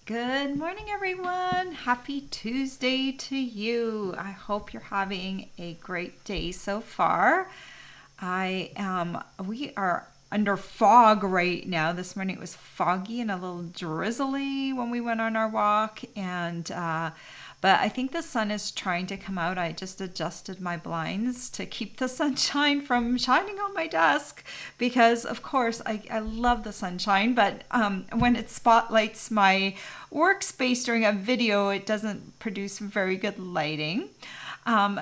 Good morning, everyone. Happy Tuesday to you. I hope you're having a great day so far. We are under fog right now. This morning it was foggy and a little drizzly when we went on our walk, but I think the sun is trying to come out. I just adjusted my blinds to keep the sunshine from shining on my desk because, of course, I love the sunshine, but when it spotlights my workspace during a video, it doesn't produce very good lighting.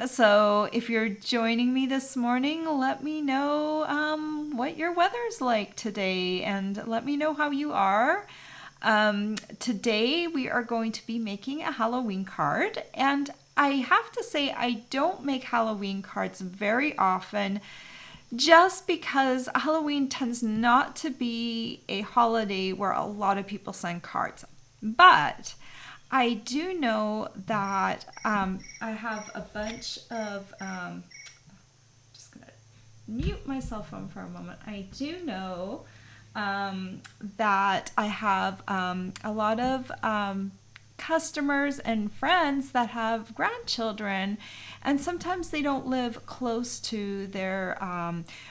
So if you're joining me this morning, let me know what your weather's like today and let me know how you are. Today we are going to be making a Halloween card, and I have to say I don't make Halloween cards very often just because Halloween tends not to be a holiday where a lot of people send cards. But I do know that I have a bunch of, just gonna mute my cell phone for a moment. I do know that I have a lot of customers and friends that have grandchildren, and sometimes they don't live close to their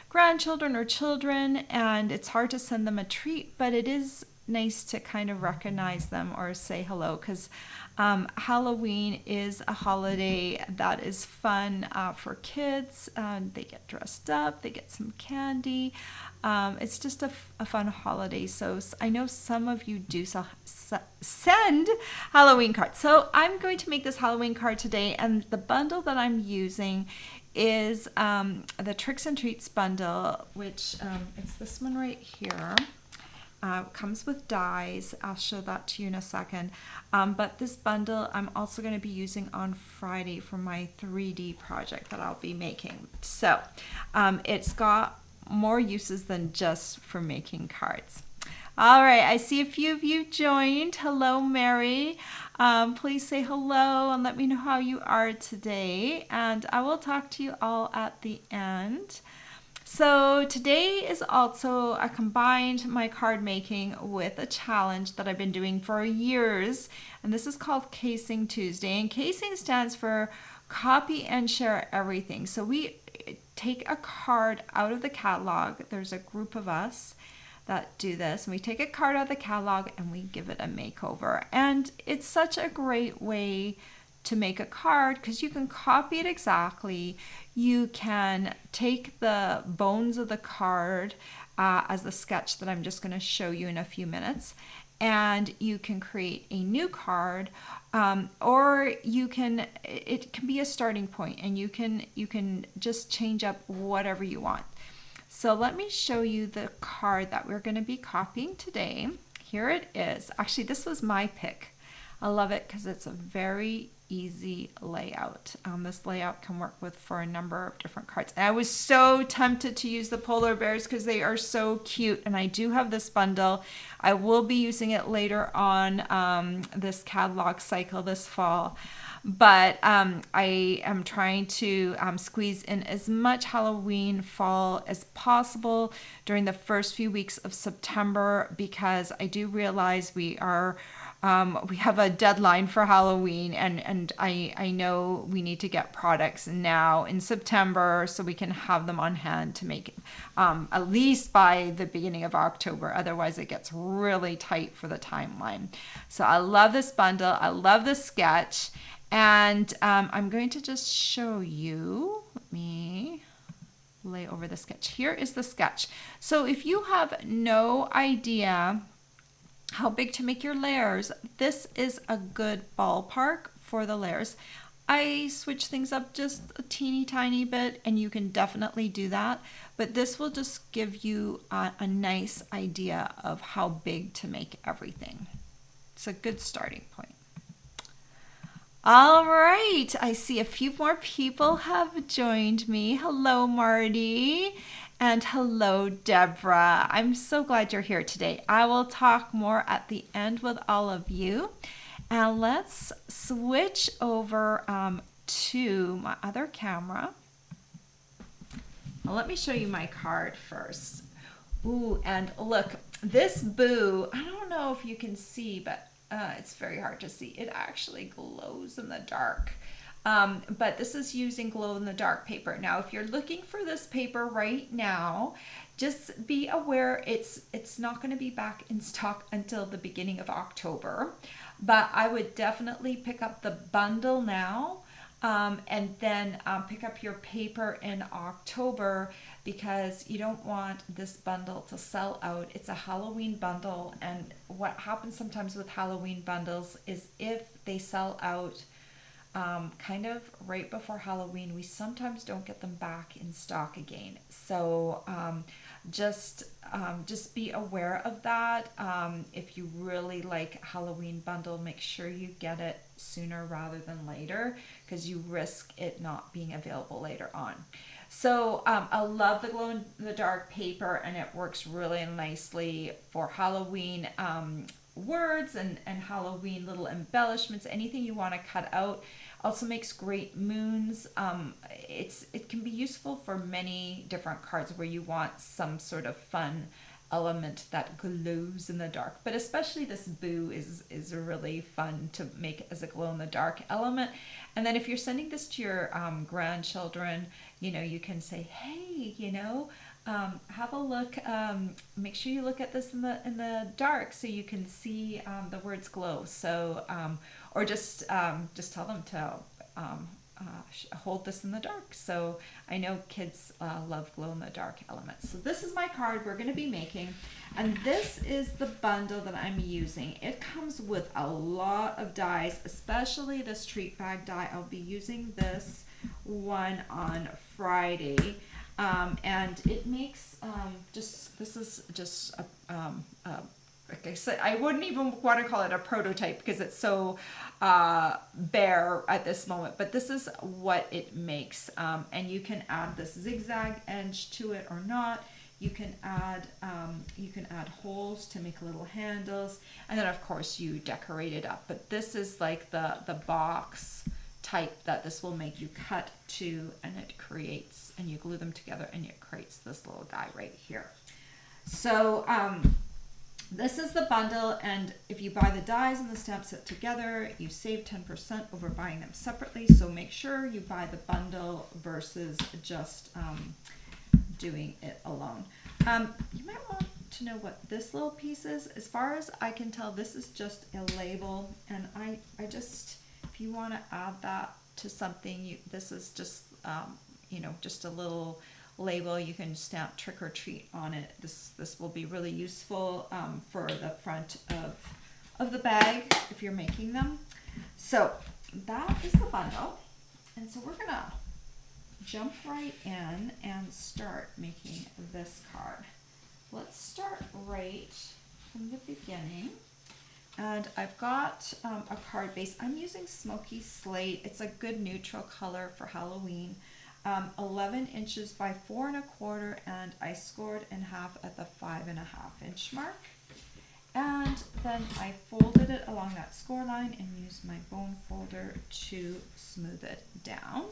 grandchildren or children, and it's hard to send them a treat, but it is nice to kind of recognize them or say hello because Halloween is a holiday that is fun for kids. They get dressed up, they get some candy. It's just a fun holiday. So I know some of you do send Halloween cards. So I'm going to make this Halloween card today, and the bundle that I'm using is the Tricks and Treats bundle, which it's this one right here. Comes with dies. I'll show that to you in a second. But this bundle I'm also going to be using on Friday for my 3D project that I'll be making. So it's got more uses than just for making cards. All right, I see a few of you joined. Hello, Mary. Please say hello and let me know how you are today. And I will talk to you all at the end. So today is also I combined my card making with a challenge that I've been doing for years, and this is called Casing Tuesday. And casing stands for copy and share everything. So we take a card out of the catalog. There's a group of us that do this, and we take a card out of the catalog and we give it a makeover. And it's such a great way to make a card because you can copy it exactly. You can take the bones of the card as the sketch that I'm just going to show you in a few minutes, and you can create a new card, or it can be a starting point, and you can just change up whatever you want. So let me show you the card that we're going to be copying today. Here it is. Actually, this was my pick. I love it because it's a very easy layout. This layout can work with for a number of different cards. And I was so tempted to use the polar bears because they are so cute, and I do have this bundle. I will be using it later on this catalog cycle this fall. But I am trying to squeeze in as much Halloween fall as possible during the first few weeks of September, because I do realize we have a deadline for Halloween, and I know we need to get products now in September so we can have them on hand to make it at least by the beginning of October. Otherwise, it gets really tight for the timeline. So I love this bundle. I love this sketch. And I'm going to just show you. Let me lay over the sketch. Here is the sketch. So if you have no idea how big to make your layers, this is a good ballpark for the layers. I switch things up just a teeny tiny bit, and you can definitely do that, but this will just give you a nice idea of how big to make everything. It's a good starting point. All right, I see a few more people have joined me. Hello, Marty. And hello, Deborah. I'm so glad you're here today. I will talk more at the end with all of you. And let's switch over to my other camera. Well, let me show you my card first. Ooh, and look, this boo, I don't know if you can see, but it's very hard to see. It actually glows in the dark. But this is using glow in the dark paper. Now, if you're looking for this paper right now, just be aware it's not going to be back in stock until the beginning of October. But I would definitely pick up the bundle now, and then pick up your paper in October, because you don't want this bundle to sell out. It's a Halloween bundle, and what happens sometimes with Halloween bundles is if they sell out kind of right before Halloween, we sometimes don't get them back in stock again. So just be aware of that. If you really like Halloween bundle, make sure you get it sooner rather than later, because you risk it not being available later on. So I love the glow in the dark paper, and it works really nicely for Halloween words and Halloween little embellishments, anything you want to cut out. Also makes great moons. It can be useful for many different cards where you want some sort of fun element that glows in the dark. But especially this boo is really fun to make as a glow in the dark element. And then if you're sending this to your grandchildren, you can say, hey, have a look. Make sure you look at this in the dark so you can see the words glow. So, or just tell them to hold this in the dark. So I know kids love glow in the dark elements. So this is my card we're going to be making, and this is the bundle that I'm using. It comes with a lot of dies, especially this treat bag die. I'll be using this one on Friday. And it makes this is just like I said, I wouldn't even want to call it a prototype because it's so bare at this moment, but this is what it makes. And you can add this zigzag edge to it or not. You can add holes to make little handles, and then of course you decorate it up. But this is like the box type that this will make. You cut to, and it creates, and you glue them together, and it creates this little guy right here. So this is the bundle, and if you buy the dies and the stamp set together, you save 10% over buying them separately. So make sure you buy the bundle versus just doing it alone. You might want to know what this little piece is. As far as I can tell, this is just a label, and I just, if you want to add that to something, this is just just a little label. You can stamp trick or treat on it. This will be really useful for the front of the bag if you're making them. So that is the bundle, and so we're gonna jump right in and start making this card. Let's start right from the beginning. And I've got a card base. I'm using Smoky Slate. It's a good neutral color for Halloween. 11 inches by 4 1/4, and I scored in half at the 5 1/2 inch mark. And then I folded it along that score line and used my bone folder to smooth it down.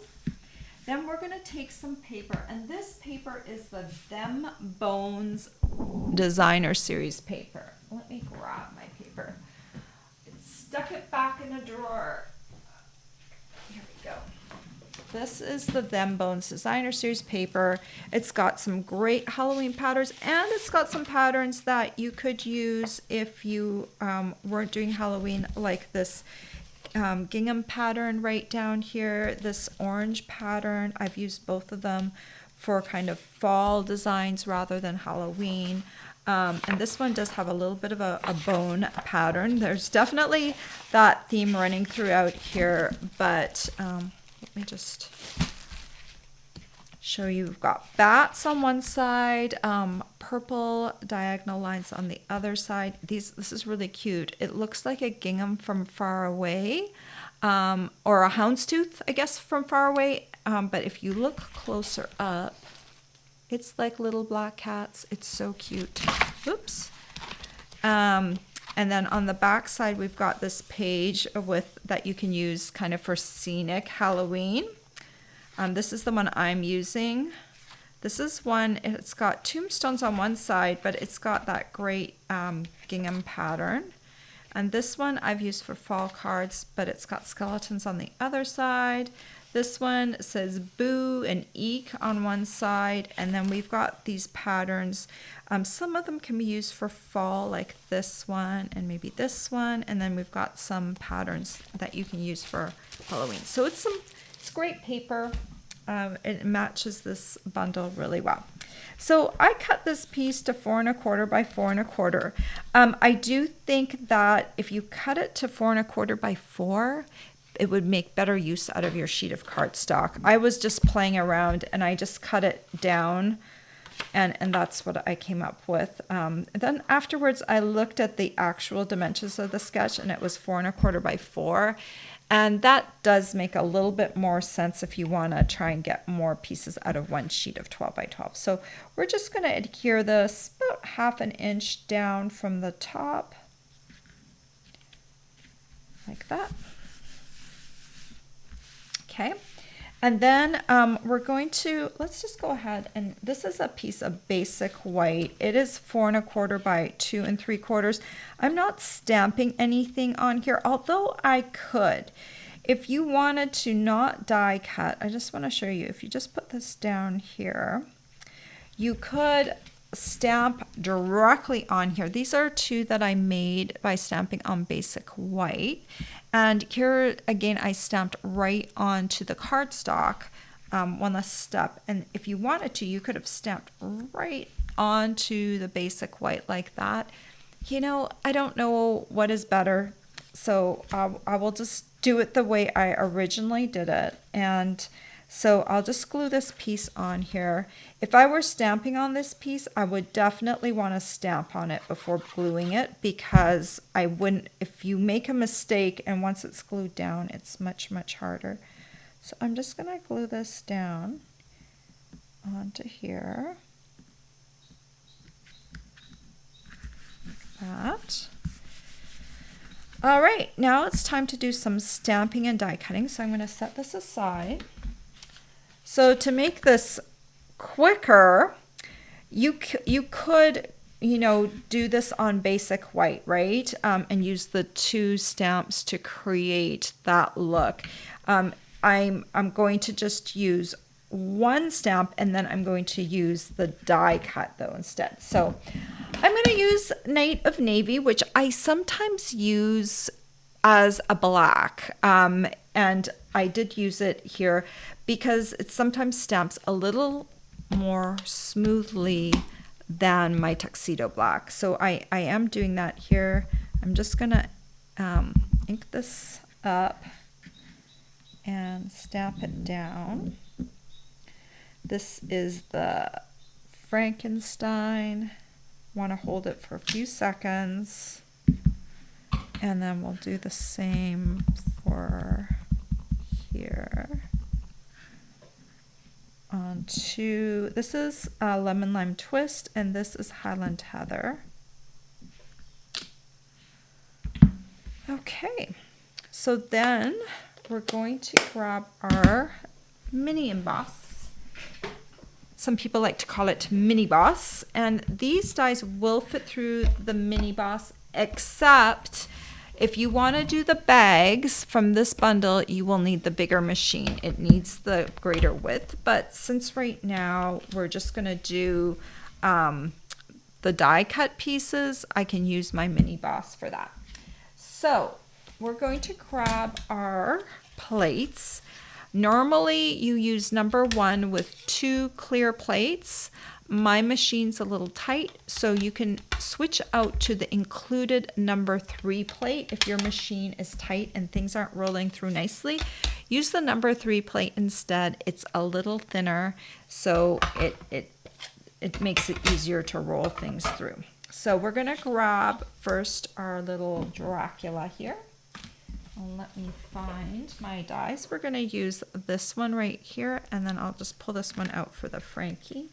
Then we're going to take some paper, and this paper is the Them Bones Designer Series paper. Let me grab my paper. Stuck it back in a drawer. Here we go. This is the Them Bones Designer Series paper. It's got some great Halloween patterns, and it's got some patterns that you could use if you weren't doing Halloween, like this gingham pattern right down here, this orange pattern. I've used both of them for kind of fall designs rather than Halloween. And this one does have a little bit of a bone pattern. There's definitely that theme running throughout here, but let me just show you. We've got bats on one side, purple diagonal lines on the other side. This is really cute. It looks like a gingham from far away, or a houndstooth, I guess, from far away. But if you look closer up, it's like little black cats. It's so cute. Oops. And then on the back side, we've got this page that you can use kind of for scenic Halloween. This is the one I'm using. This is one, it's got tombstones on one side, but it's got that great gingham pattern. And this one I've used for fall cards, but it's got skeletons on the other side. This one says boo and eek on one side, and then we've got these patterns. Some of them can be used for fall, like this one and maybe this one, and then we've got some patterns that you can use for Halloween. So it's great paper. It matches this bundle really well. So I cut this piece to 4 1/4 by 4 1/4. I do think that if you cut it to 4 1/4 by 4, it would make better use out of your sheet of cardstock. I was just playing around and I just cut it down, and that's what I came up with. Then afterwards I looked at the actual dimensions of the sketch, and it was 4 1/4 by 4. And that does make a little bit more sense if you want to try and get more pieces out of one sheet of 12 by 12. So we're just going to adhere this about 1/2 inch down from the top, like that. Okay. And then we're going to, let's just go ahead, and this is a piece of basic white. It is 4 1/4 by 2 3/4. I'm not stamping anything on here, although I could. If you wanted to not die cut, I just want to show you, if you just put this down here, you could stamp directly on here. These are 2 that I made by stamping on basic white. And here again, I stamped right onto the cardstock, one less step. And if you wanted to, you could have stamped right onto the basic white like that. You know, I don't know what is better. So I will just do it the way I originally did it. And so I'll just glue this piece on here. If I were stamping on this piece, I would definitely want to stamp on it before gluing it, because I wouldn't, if you make a mistake and once it's glued down, it's much, much harder. So I'm just going to glue this down onto here. Like that. All right, now it's time to do some stamping and die cutting. So I'm going to set this aside. So to make this quicker, you could, you know, do this on basic white, right? And use the 2 stamps to create that look. I'm going to just use 1 stamp, and then I'm going to use the die cut though instead. So I'm going to use Night of Navy, which I sometimes use as a black. And I did use it here because it sometimes stamps a little more smoothly than my tuxedo black. So I am doing that here. I'm just gonna ink this up and stamp it down. This is the Frankenstein. Want to hold it for a few seconds, and then we'll do the same for here. Onto, this is Lemon Lime Twist, and this is Highland Heather. Okay, so then we're going to grab our mini emboss. Some people like to call it mini boss, and these dies will fit through the mini boss, except if you want to do the bags from this bundle, you will need the bigger machine. It needs the greater width, but since right now we're just going to do the die cut pieces, I can use my mini boss for that. So we're going to grab our plates. Normally you use number 1 with 2 clear plates. My machine's a little tight, so you can switch out to the included number 3 plate if your machine is tight and things aren't rolling through nicely. Use the number 3 plate instead. It's a little thinner, so it makes it easier to roll things through. So we're gonna grab first our little Dracula here. And let me find my dies. We're gonna use this one right here, and then I'll just pull this one out for the Frankie.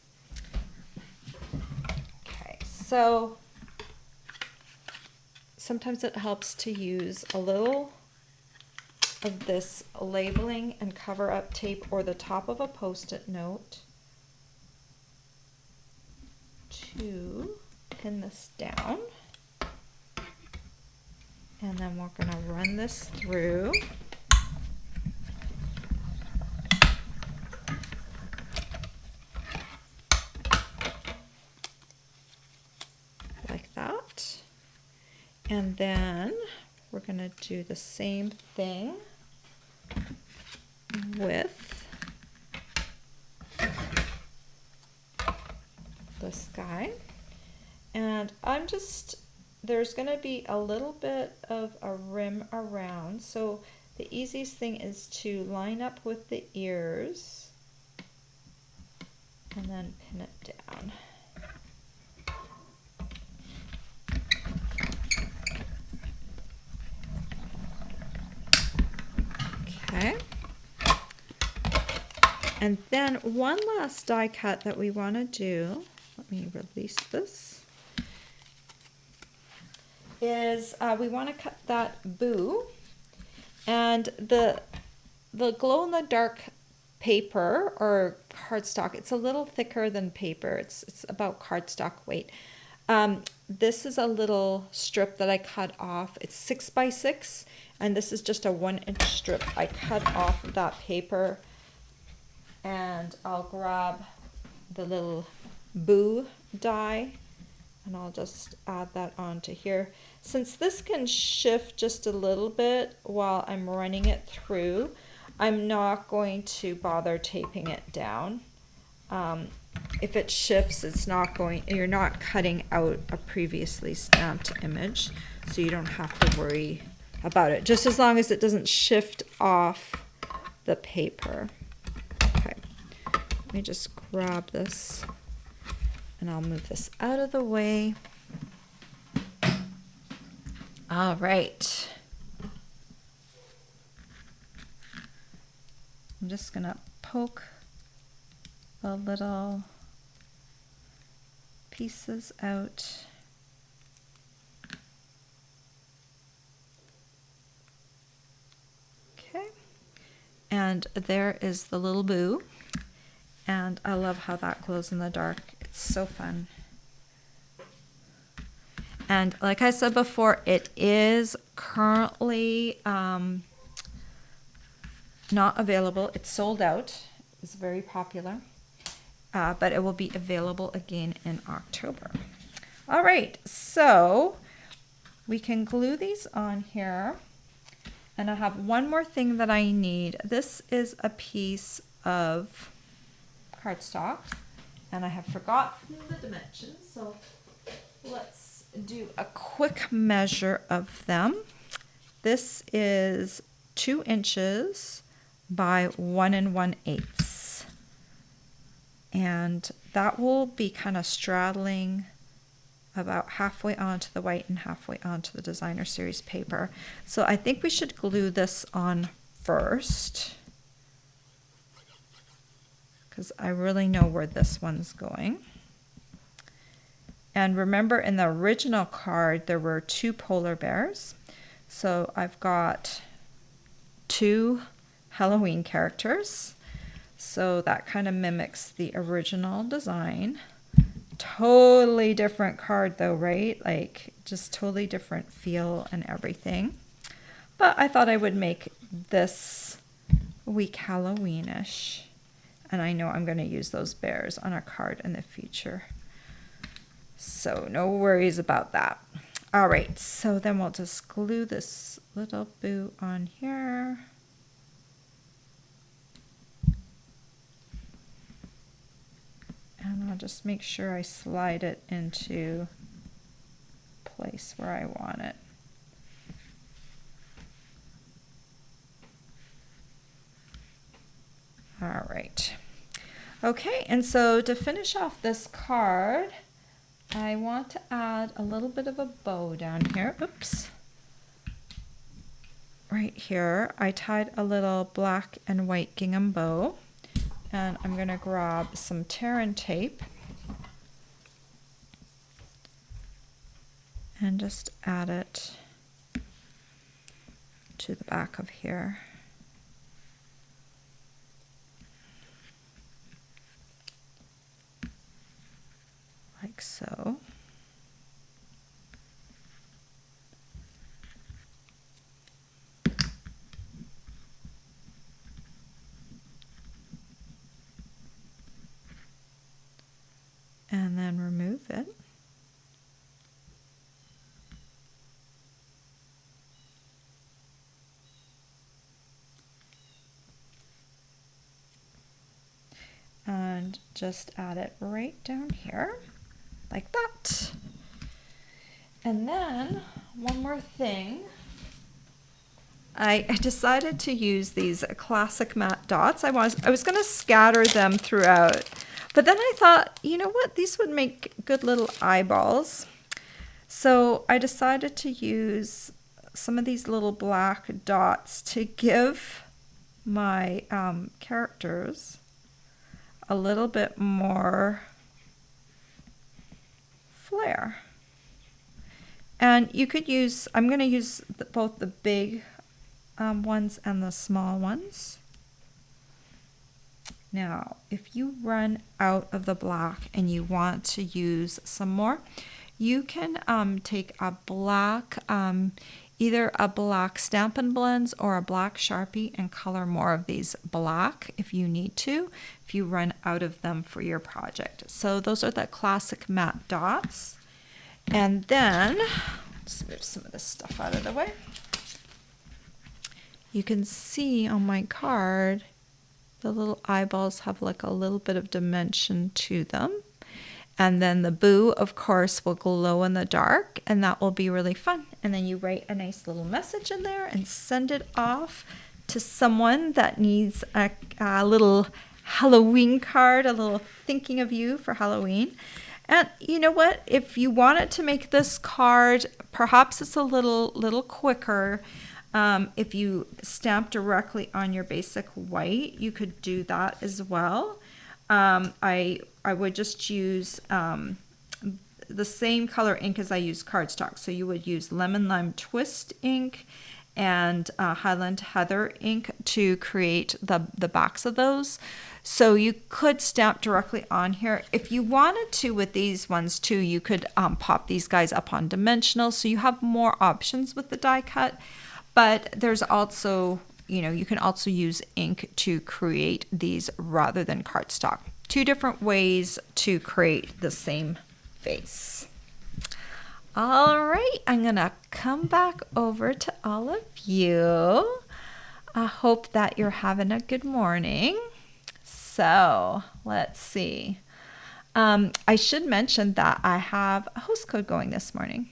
Okay, so sometimes it helps to use a little of this labeling and cover up tape or the top of a Post-it note to pin this down. And then we're going to run this through. Like that. And then we're going to do the same thing with this guy. And there's going to be a little bit of a rim around. So the easiest thing is to line up with the ears and then pin it down. Okay. And then one last die cut that we want to do, let me release this, is we want to cut that boo. And the glow-in-the-dark paper or cardstock, it's a little thicker than paper. It's about cardstock weight. This is a little strip that I cut off. It's 6 by 6, and this is just a 1-inch strip I cut off of that paper. And I'll grab the little boo die and I'll just add that onto here. Since this can shift just a little bit while I'm running it through, I'm not going to bother taping it down. If it shifts, you're not cutting out a previously stamped image, so you don't have to worry about it, just as long as it doesn't shift off the paper. Okay, let me just grab this and I'll move this out of the way. All right. I'm just gonna poke the little pieces out. Okay. And there is the little boo. And I love how that glows in the dark. It's so fun. And like I said before, it is currently not available. It's sold out. It's very popular. But it will be available again in October. All right, so we can glue these on here. And I have one more thing that I need. This is a piece of cardstock, and I have forgotten the dimensions, so let's do a quick measure of them. This is 2 inches by 1 1/8, and that will be kind of straddling about halfway onto the white and halfway onto the designer series paper. So I think we should glue this on first, because I really know where this one's going. And remember, in the original card there were 2 polar bears, so I've got 2 Halloween characters, so that kind of mimics the original design. Totally different card though, right? Like just totally different feel and everything, but I thought I would make this week Halloweenish. And I know I'm going to use those bears on a card in the future. So no worries about that. All right, so then we'll just glue this little boo on here. And I'll just make sure I slide it into place where I want it. All right. Okay, and so to finish off this card, I want to add a little bit of a bow down here. Oops. Right here, I tied a little black and white gingham bow, and I'm going to grab some tear and tape and just add it to the back of here. Like so. and just add it right down here like that. And then one more thing. I decided to use these classic matte dots. I was going to scatter them throughout, but then I thought, you know what, these would make good little eyeballs. So I decided to use some of these little black dots to give my characters a little bit more flair. And you could use, I'm going to use both the big ones and the small ones. Now, if you run out of the black and you want to use some more, you can take a black, either a black Stampin' Blends or a black Sharpie and color more of these black if you need to, if you run out of them for your project. So those are the classic matte dots. And then, let's move some of this stuff out of the way. You can see on my card, the little eyeballs have like a little bit of dimension to them. And then the boo, of course, will glow in the dark, and that will be really fun. And then you write a nice little message in there and send it off to someone that needs a little Halloween card, a little thinking of you for Halloween. And you know what? If you wanted to make this card, perhaps it's a little quicker. If you stamp directly on your basic white, you could do that as well. I would just use the same color ink as I use cardstock. So you would use Lemon Lime Twist ink and Highland Heather ink to create the backs of those. So you could stamp directly on here. If you wanted to with these ones too, you could pop these guys up on dimensional. So you have more options with the die cut. But there's also, you can also use ink to create these rather than cardstock. Two different ways to create the same face. All right, I'm gonna come back over to all of you. I hope that you're having a good morning. So let's see. I should mention that I have a host code going this morning.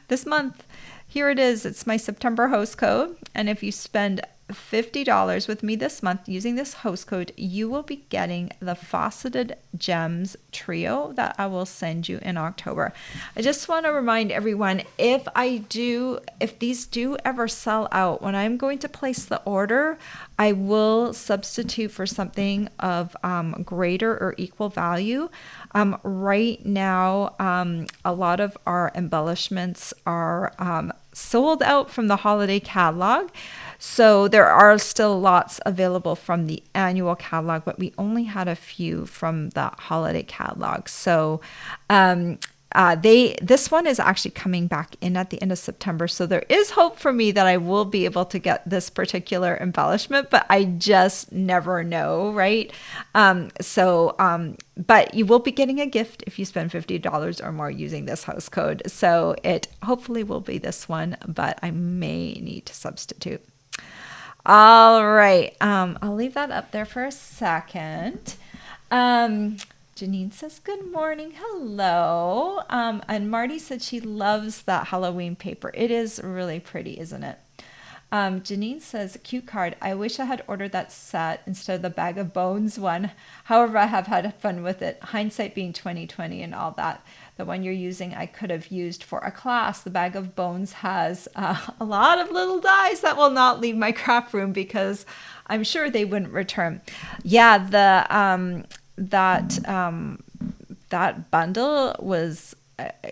This month, here it is. It's my September host code. And if you spend $50 with me this month using this host code, you will be getting the Faceted Gems trio that I will send you in October. I just want to remind everyone, if these do ever sell out, when I'm going to place the order, I will substitute for something of greater or equal value. Right now, a lot of our embellishments are sold out from the holiday catalog. So there are still lots available from the annual catalog, but we only had a few from the holiday catalog. So this one is actually coming back in at the end of September. So there is hope for me that I will be able to get this particular embellishment, but I just never know, right? But you will be getting a gift if you spend $50 or more using this host code. So it hopefully will be this one, but I may need to substitute. All right. I'll leave that up there for a second. Janine says, good morning. Hello. And Marty said she loves that Halloween paper. It is really pretty, isn't it? Janine says, cute card. I wish I had ordered that set instead of the Bag of Bones one. However, I have had fun with it. Hindsight being 2020 and all that. The one you're using, I could have used for a class. The Bag of Bones has a lot of little dies that will not leave my craft room because I'm sure they wouldn't return. Yeah, that bundle was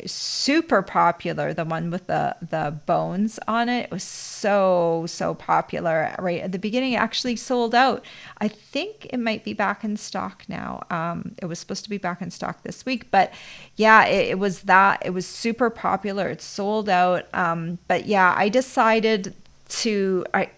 super popular. The one with the bones on it was so popular. Right at the beginning, it actually sold out. I think it might be back in stock now. It was supposed to be back in stock this week, but yeah, it was super popular. It sold out. But yeah, I decided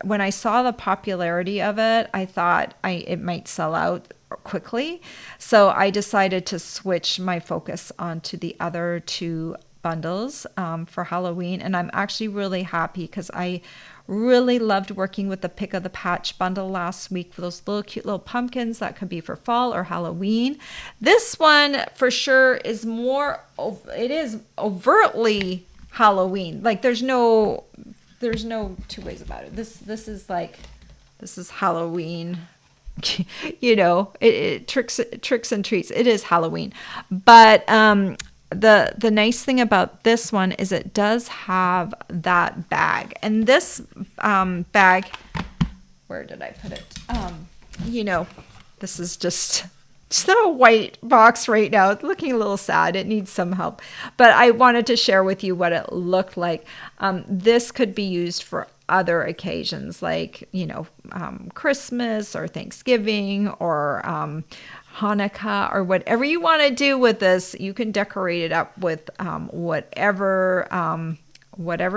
when I saw the popularity of it, I thought it might sell out quickly. So I decided to switch my focus onto the other two bundles for Halloween. And I'm actually really happy because I really loved working with the Pick of the Patch bundle last week for those little cute little pumpkins that could be for fall or Halloween. This one for sure is it is overtly Halloween. Like there's no two ways about it. This is Halloween. It tricks and treats. It is Halloween. But the nice thing about this one is it does have that bag. And this bag, where did I put it? This is just a white box right now. It's looking a little sad. It needs some help. But I wanted to share with you what it looked like. This could be used for other occasions like, Christmas or Thanksgiving or Hanukkah or whatever you want to do with this. You can decorate it up with whatever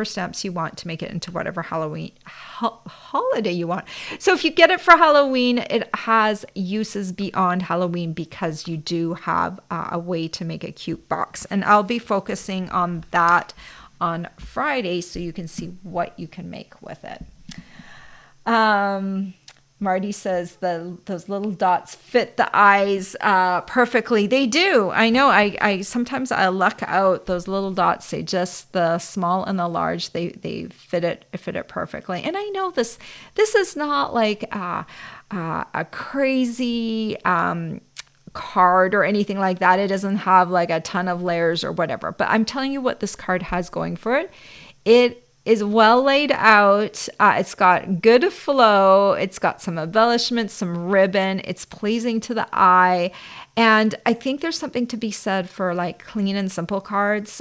stamps you want to make it into whatever Halloween holiday you want. So if you get it for Halloween, it has uses beyond Halloween because you do have a way to make a cute box. And I'll be focusing on that on Friday so you can see what you can make with it. Marty says those little dots fit the eyes perfectly. They do. I know. I sometimes I luck out. Those little dots, they just the small and the large. They fit it perfectly. And I know this is not like a crazy card or anything like that. It doesn't have like a ton of layers or whatever. But I'm telling you what this card has going for it. It is well laid out. It's got good flow. It's got some embellishments, some ribbon. It's pleasing to the eye. And I think there's something to be said for like clean and simple cards,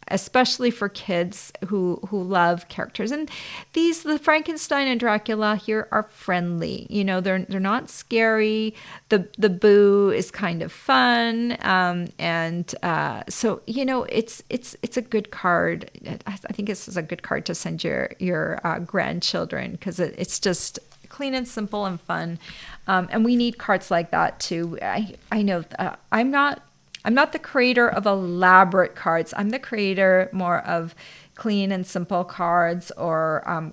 especially for kids who love characters. And the Frankenstein and Dracula here are friendly. They're not scary. The Boo is kind of fun. So it's a good card. I think this is a good card to send your grandchildren because it's just clean and simple and fun. And we need cards like that too. I know I'm not the creator of elaborate cards. I'm the creator more of clean and simple cards, or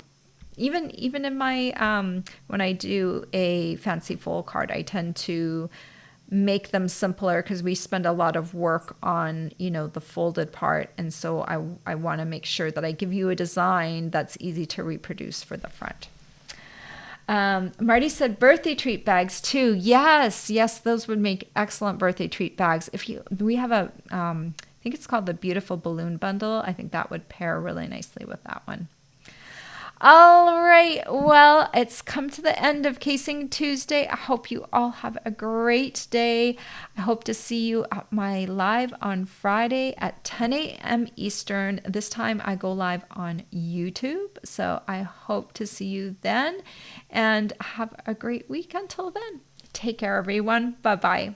even in my when I do a fancy fold card, I tend to make them simpler because we spend a lot of work on the folded part, and so I want to make sure that I give you a design that's easy to reproduce for the front. Marty said birthday treat bags too. Yes, those would make excellent birthday treat bags. We have I think it's called the Beautiful Balloon Bundle. I think that would pair really nicely with that one. All right, well, it's come to the end of Casing Tuesday. I hope you all have a great day. I hope to see you at my live on Friday at 10 a.m. Eastern. This time I go live on YouTube, so I hope to see you then, and have a great week until then. Take care, everyone. Bye-bye.